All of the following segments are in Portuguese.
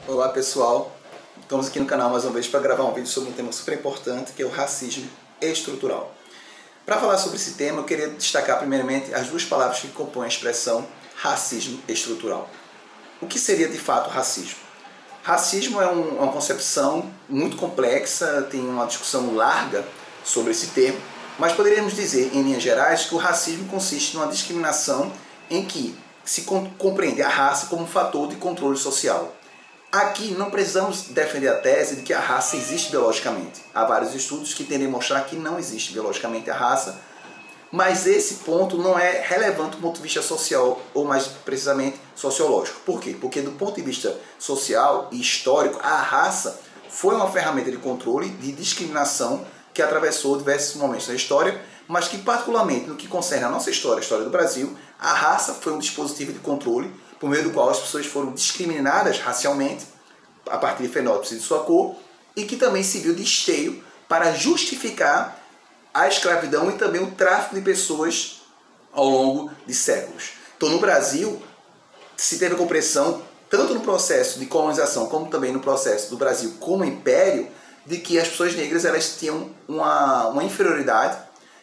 Olá pessoal, estamos aqui no canal mais uma vez para gravar um vídeo sobre um tema super importante que é o racismo estrutural. Para falar sobre esse tema eu queria destacar primeiramente as duas palavras que compõem a expressão racismo estrutural. O que seria de fato racismo? Racismo é uma concepção muito complexa, tem uma discussão larga sobre esse termo, mas poderíamos dizer em linhas gerais que o racismo consiste numa discriminação em que se compreende a raça como um fator de controle social. Aqui não precisamos defender a tese de que a raça existe biologicamente. Há vários estudos que tendem a mostrar que não existe biologicamente a raça, mas esse ponto não é relevante do ponto de vista social, ou mais precisamente sociológico. Por quê? Porque do ponto de vista social e histórico, a raça foi uma ferramenta de controle, de discriminação, que atravessou diversos momentos da história, mas que particularmente no que concerne a nossa história, a história do Brasil, a raça foi um dispositivo de controle por meio do qual as pessoas foram discriminadas racialmente a partir de fenótipos e de sua cor, e que também serviu de esteio para justificar a escravidão e também o tráfico de pessoas ao longo de séculos. Então no Brasil se teve a compreensão, tanto no processo de colonização como também no processo do Brasil como império, de que as pessoas negras elas tinham uma inferioridade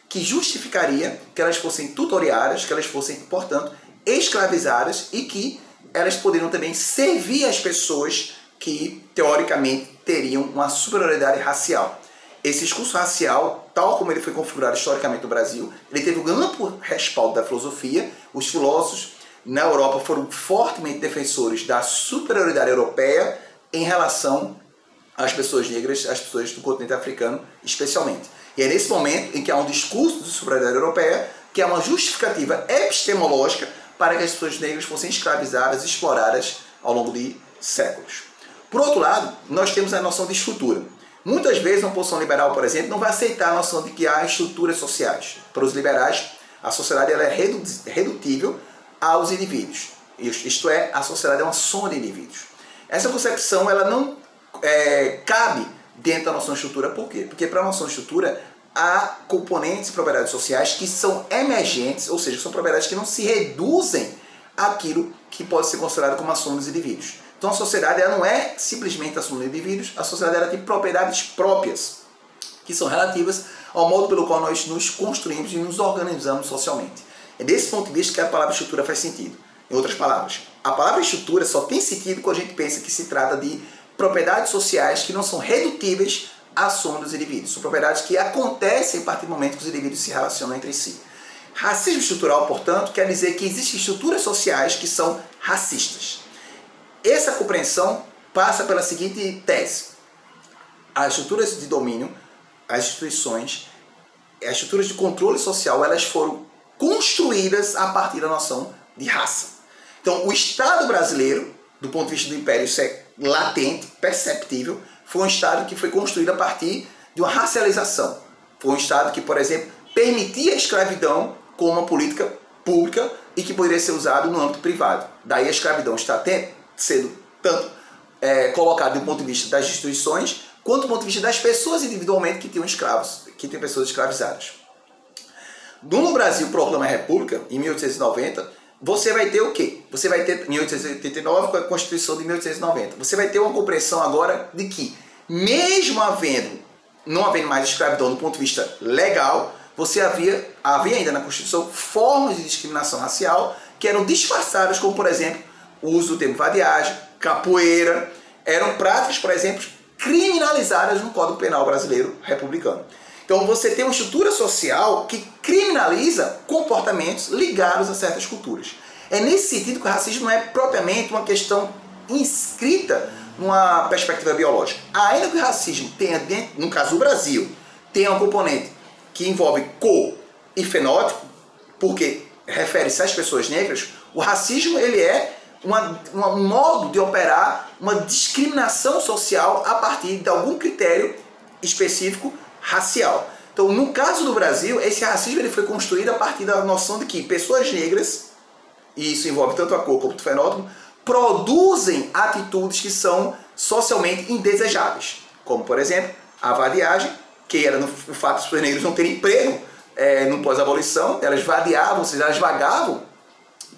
que justificaria que elas fossem tutoriadas, que elas fossem, portanto, escravizadas e que elas poderiam também servir as pessoas que, teoricamente, teriam uma superioridade racial. Esse discurso racial, tal como ele foi configurado historicamente no Brasil, ele teve um amplo respaldo da filosofia. Os filósofos na Europa foram fortemente defensores da superioridade europeia em relação às pessoas negras, às pessoas do continente africano especialmente. E é nesse momento em que há um discurso de superioridade europeia, que há uma justificativa epistemológica para que as pessoas negras fossem escravizadas, exploradas ao longo de séculos. Por outro lado, nós temos a noção de estrutura. Muitas vezes uma posição liberal, por exemplo, não vai aceitar a noção de que há estruturas sociais. Para os liberais, a sociedade ela é redutível aos indivíduos. Isto é, a sociedade é uma soma de indivíduos. Essa concepção ela não cabe dentro da noção de estrutura. Por quê? Porque para a noção de estrutura há componentes e propriedades sociais que são emergentes, ou seja, são propriedades que não se reduzem àquilo que pode ser considerado como a soma dos indivíduos. Então a sociedade ela não é simplesmente a soma dos indivíduos, a sociedade ela tem propriedades próprias, que são relativas ao modo pelo qual nós nos construímos e nos organizamos socialmente. É desse ponto de vista que a palavra estrutura faz sentido. Em outras palavras, a palavra estrutura só tem sentido quando a gente pensa que se trata de propriedades sociais que não são redutíveis à soma dos indivíduos. São propriedades que acontecem a partir do momento que os indivíduos se relacionam entre si. Racismo estrutural, portanto, quer dizer que existem estruturas sociais que são racistas. Essa compreensão passa pela seguinte tese. As estruturas de domínio, as instituições, as estruturas de controle social, elas foram construídas a partir da noção de raça. Então, o Estado brasileiro, do ponto de vista do Império, isso é latente, perceptível, foi um Estado que foi construído a partir de uma racialização. Foi um Estado que, por exemplo, permitia a escravidão como uma política pública e que poderia ser usado no âmbito privado. Daí a escravidão está sendo tanto colocada do ponto de vista das instituições, quanto do ponto de vista das pessoas individualmente que tinham escravos, que tinham pessoas escravizadas. No Brasil proclama a República, em 1890, você vai ter o quê? Você vai ter, em 1889, com a Constituição de 1890, você vai ter uma compreensão agora de que, mesmo não havendo mais escravidão do ponto de vista legal, você havia ainda na Constituição formas de discriminação racial que eram disfarçadas, como, por exemplo, o uso do termo vadiagem, capoeira, eram práticas, por exemplo, criminalizadas no Código Penal brasileiro republicano. Então você tem uma estrutura social que criminaliza comportamentos ligados a certas culturas. É nesse sentido que o racismo não é propriamente uma questão inscrita numa perspectiva biológica. Ainda que o racismo tenha, no caso do Brasil, tenha um componente que envolve cor e fenótipo, porque refere-se às pessoas negras, o racismo ele é um modo de operar uma discriminação social a partir de algum critério específico racial. Então, no caso do Brasil, esse racismo ele foi construído a partir da noção de que pessoas negras, e isso envolve tanto a cor como o fenótipo, produzem atitudes que são socialmente indesejáveis. Como, por exemplo, a vadiagem, que era no fato de os pessoas negras não terem emprego no pós-abolição, elas vadiavam, ou seja, elas vagavam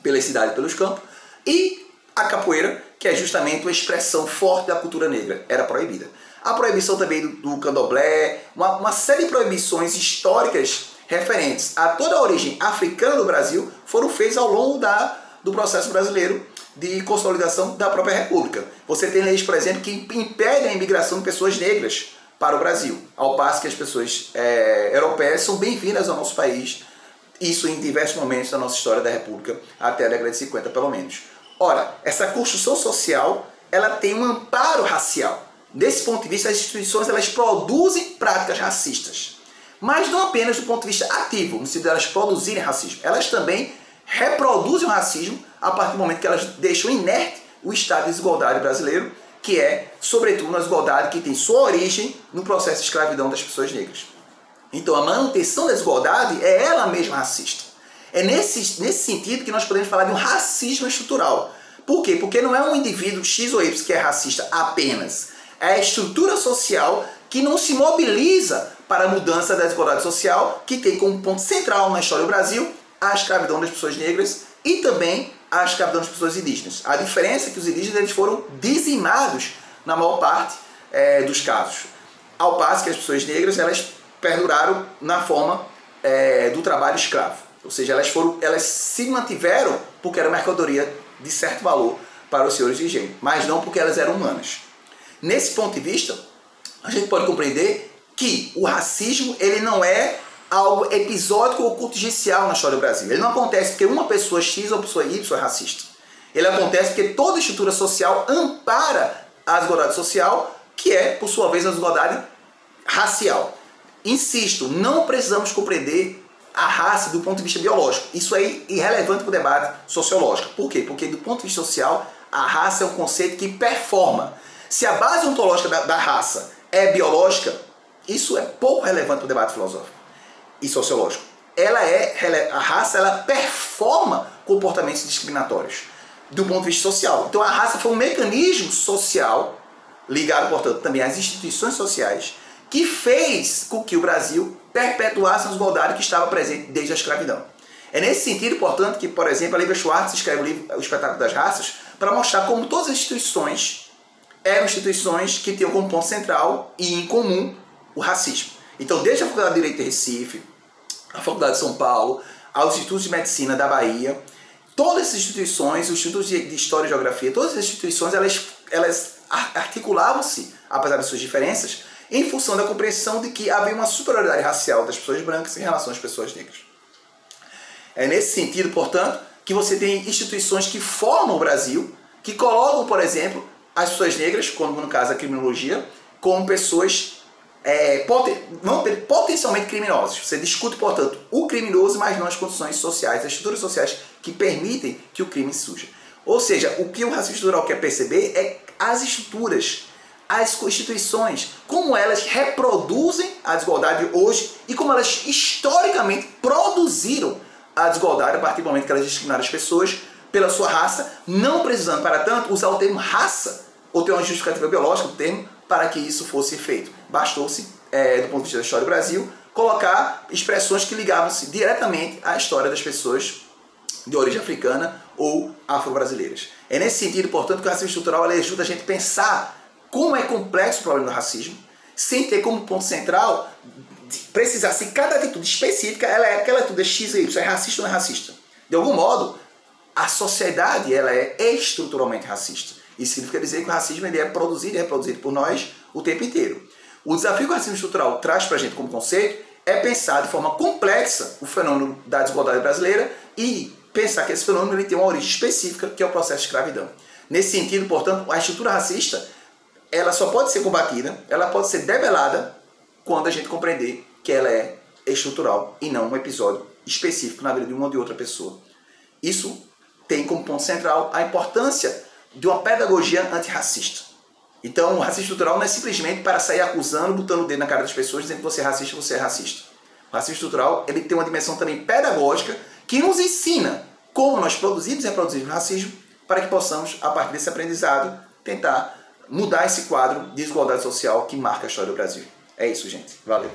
pela cidade e pelos campos, e A capoeira, que é justamente uma expressão forte da cultura negra, era proibida. A proibição também do candomblé, uma série de proibições históricas referentes a toda a origem africana do Brasil foram feitas ao longo do processo brasileiro de consolidação da própria República. Você tem leis, por exemplo, que impedem a imigração de pessoas negras para o Brasil, ao passo que as pessoas europeias são bem-vindas ao nosso país, isso em diversos momentos da nossa história da República, até a década de 50 pelo menos. Ora, essa construção social, ela tem um amparo racial. Desse ponto de vista, as instituições elas produzem práticas racistas, mas não apenas do ponto de vista ativo, no sentido de elas produzirem racismo, elas também reproduzem o racismo a partir do momento que elas deixam inerte o estado de desigualdade brasileiro, que é, sobretudo, uma desigualdade que tem sua origem no processo de escravidão das pessoas negras. Então, a manutenção da desigualdade é ela mesma racista. É nesse sentido que nós podemos falar de um racismo estrutural. Por quê? Porque não é um indivíduo X ou Y que é racista apenas. É a estrutura social que não se mobiliza para a mudança da desigualdade social, que tem como ponto central na história do Brasil a escravidão das pessoas negras e também a escravidão das pessoas indígenas. A diferença é que os indígenas eles foram dizimados na maior parte dos casos, ao passo que as pessoas negras elas perduraram na forma do trabalho escravo. Ou seja, elas se mantiveram porque era mercadoria de certo valor para os senhores de engenho, mas não porque elas eram humanas. Nesse ponto de vista, a gente pode compreender que o racismo ele não é algo episódico ou contingencial na história do Brasil. Ele não acontece porque uma pessoa X ou pessoa Y é racista. Ele acontece porque toda estrutura social ampara a desigualdade social, que é, por sua vez, a desigualdade racial. Insisto, não precisamos compreender a raça do ponto de vista biológico. Isso é irrelevante para o debate sociológico. Por quê? Porque do ponto de vista social, a raça é um conceito que performa. Se a base ontológica da raça é biológica, isso é pouco relevante para o debate filosófico e sociológico. A raça ela performa comportamentos discriminatórios do ponto de vista social. Então a raça foi um mecanismo social, ligado, portanto, também às instituições sociais, que fez com que o Brasil perpetuasse a desigualdade que estava presente desde a escravidão. É nesse sentido, portanto, que, por exemplo, a Lívia Schwartz escreve o livro O Espetáculo das Raças para mostrar como todas as instituições eram instituições que tinham como ponto central e em comum o racismo. Então, desde a Faculdade de Direito de Recife, a Faculdade de São Paulo, aos Institutos de Medicina da Bahia, todas essas instituições, os Institutos de História e Geografia, todas as instituições, elas articulavam-se, apesar das suas diferenças, em função da compreensão de que havia uma superioridade racial das pessoas brancas em relação às pessoas negras. É nesse sentido, portanto, que você tem instituições que formam o Brasil, que colocam, por exemplo, as pessoas negras, como no caso a criminologia, como pessoas potencialmente criminosas. Você discute, portanto, o criminoso, mas não as condições sociais, as estruturas sociais que permitem que o crime surja. Ou seja, o que o racismo estrutural quer perceber é as estruturas, as instituições, como elas reproduzem a desigualdade hoje e como elas historicamente produziram a desigualdade a partir do momento que elas discriminaram as pessoas pela sua raça, não precisando, para tanto, usar o termo raça ou ter uma justificativa biológica do termo para que isso fosse feito. Bastou-se, do ponto de vista da história do Brasil, colocar expressões que ligavam-se diretamente à história das pessoas de origem africana ou afro-brasileiras. É nesse sentido, portanto, que o racismo estrutural ajuda a gente a pensar como é complexo o problema do racismo, sem ter como ponto central precisar se cada atitude específica ela é aquela atitude X ou Y, é racista ou não é racista. De algum modo, a sociedade ela é estruturalmente racista. Isso significa dizer que o racismo ele é produzido e reproduzido por nós o tempo inteiro. O desafio que o racismo estrutural traz para a gente como conceito é pensar de forma complexa o fenômeno da desigualdade brasileira e pensar que esse fenômeno ele tem uma origem específica, que é o processo de escravidão. Nesse sentido, portanto, a estrutura racista ela só pode ser combatida, ela pode ser debelada quando a gente compreender que ela é estrutural e não um episódio específico na vida de uma ou de outra pessoa. Isso tem como ponto central a importância de uma pedagogia antirracista. Então, o racismo estrutural não é simplesmente para sair acusando, botando o dedo na cara das pessoas, dizendo que você é racista, você é racista. O racismo estrutural ele tem uma dimensão também pedagógica que nos ensina como nós produzimos e reproduzimos racismo para que possamos, a partir desse aprendizado, tentar mudar esse quadro de desigualdade social que marca a história do Brasil. É isso, gente. Valeu!